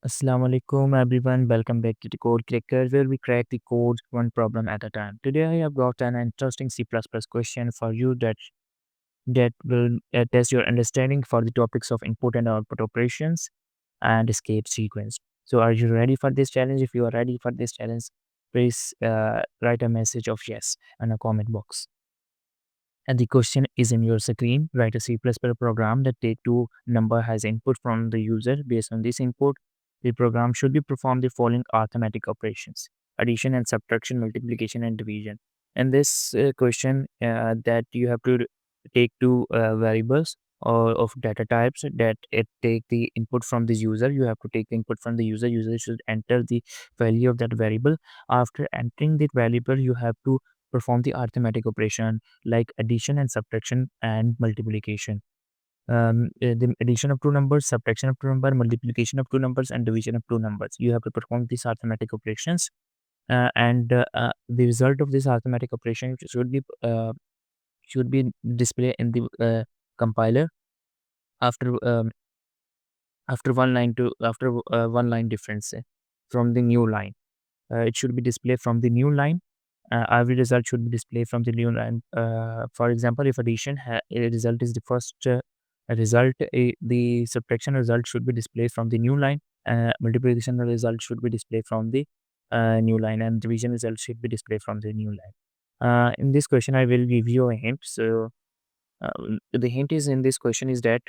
Assalamu alaikum everyone. Welcome back to the Code Cracker where we crack the code one problem at a time. Today I have got an interesting C++ question for you that will test your understanding for the topics of input and output operations and escape sequence. So are you ready for this challenge? If you are ready for this challenge, please write a message of yes in a comment box. And the question is in your screen. Write a C++ program that take two number has input from the user. Based on this input, the program should be perform the following arithmetic operations: addition and subtraction, multiplication and division. In this question, that you have to take two variables or of data types that it take the input from the user. You have to take the input from the user. User should enter the value of that variable. After entering the variable, you have to perform the arithmetic operation like addition and subtraction and multiplication. The addition of two numbers, subtraction of two numbers, multiplication of two numbers, and division of two numbers. You have to perform these arithmetic operations, and the result of this arithmetic operation should be displayed in the compiler after one line difference from the new line. It should be displayed from the new line. Every result should be displayed from the new line. For example, if addition a result is the first result, the subtraction result should be displayed from the new line. Multiplication result should be displayed from the new line, and division result should be displayed from the new line. In this question, I will give you a hint. So uh, the hint is in this question is that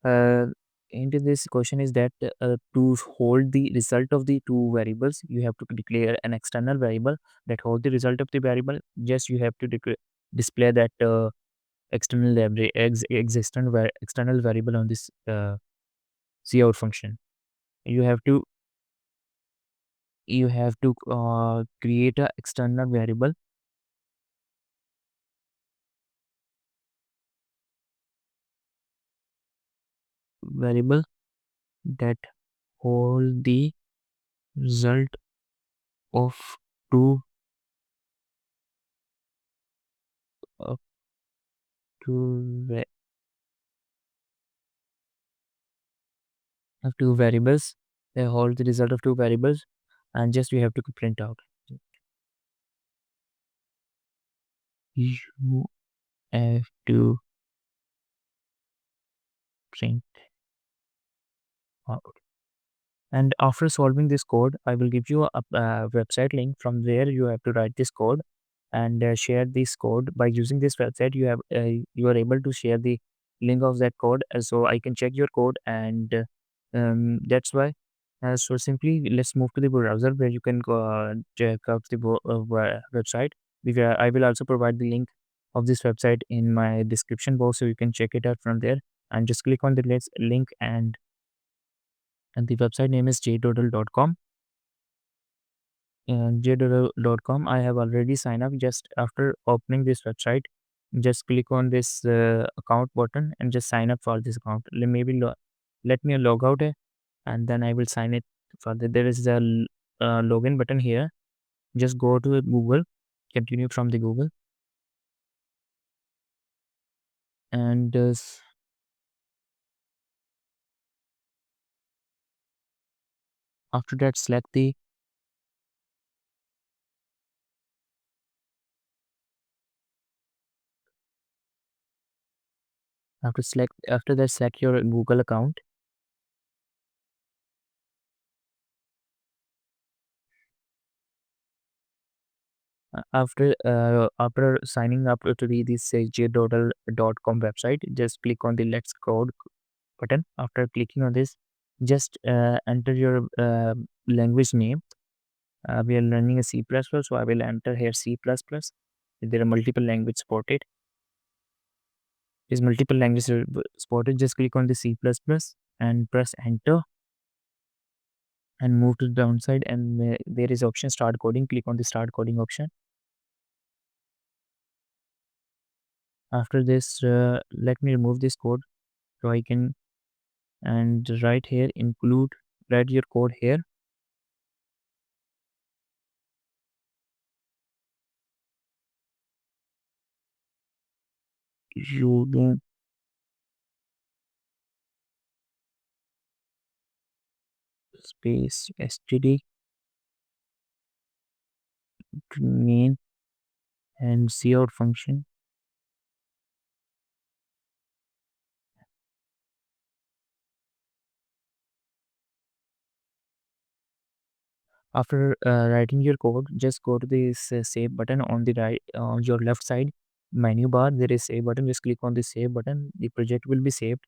uh, into this question is that to hold the result of the two variables, you have to declare an external variable that hold the result of the variable. Just you have to display that external variable on this cout function. You have to create a external variable that hold the result of two of two of two variables. They hold the result of two variables, and just we have to print out. You have to print out. And after solving this code, I will give you a website link from where you have to write this code and share this code. By using this website, you are able to share the link of that code, so I can check your code, and that's why. So simply, let's move to the browser where you can go check out the website. I will also provide the link of this website in my description box, so you can check it out from there. And just click on the link, and the website name is jdoodle.com. J.com. I have already signed up. Just after opening this website, just click on this account button and just sign up for this account. Let me log out, and then I will sign it further. There is a login button here. Just go to Google, continue from the Google, and after that select your Google account. After signing up to this jdodal.com website, just click on the Let's Code button. After clicking on this, just enter your language name. We are learning a C++, so I will enter here C++. There are multiple language supported. Is multiple language supported. Just click on the C++ and press enter and move to the downside, and there is option start coding. Click on the start coding option. After this, let me remove this code so I can, and right here write your code here. You don't space std main and cout function. After writing your code, just go to this save button on the right, on your left side menu bar. There is save button. Just click on the save button. The project will be saved.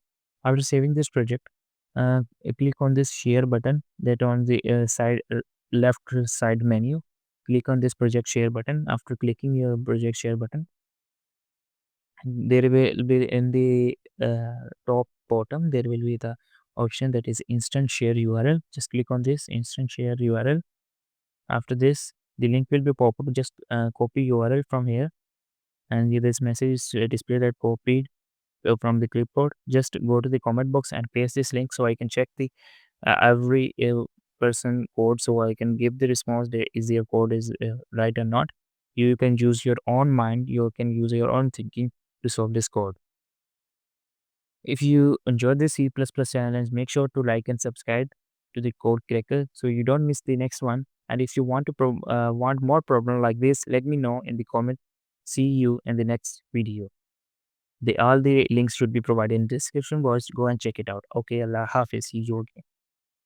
After saving this project, click on this share button that on the left side menu. Click on this project share button. After clicking your project share button, there will be in the top bottom there will be the option that is instant share URL. Just click on this instant share URL. After this, the link will be pop up. Just copy URL from here, and this message is display that copied from the clipboard. Just go to the comment box and paste this link so I can check the every person code, so I can give the response that is your code is right or not. You can use your own mind. You can use your own thinking to solve this code. If you enjoyed this C++ challenge, make sure to like and subscribe to the Code Cracker so you don't miss the next one. And if you want to want more problem like this, let me know in the comment. See you in the next video. All the links should be provided in description box. Go and check it out. Okay, Allah Hafiz. See you again.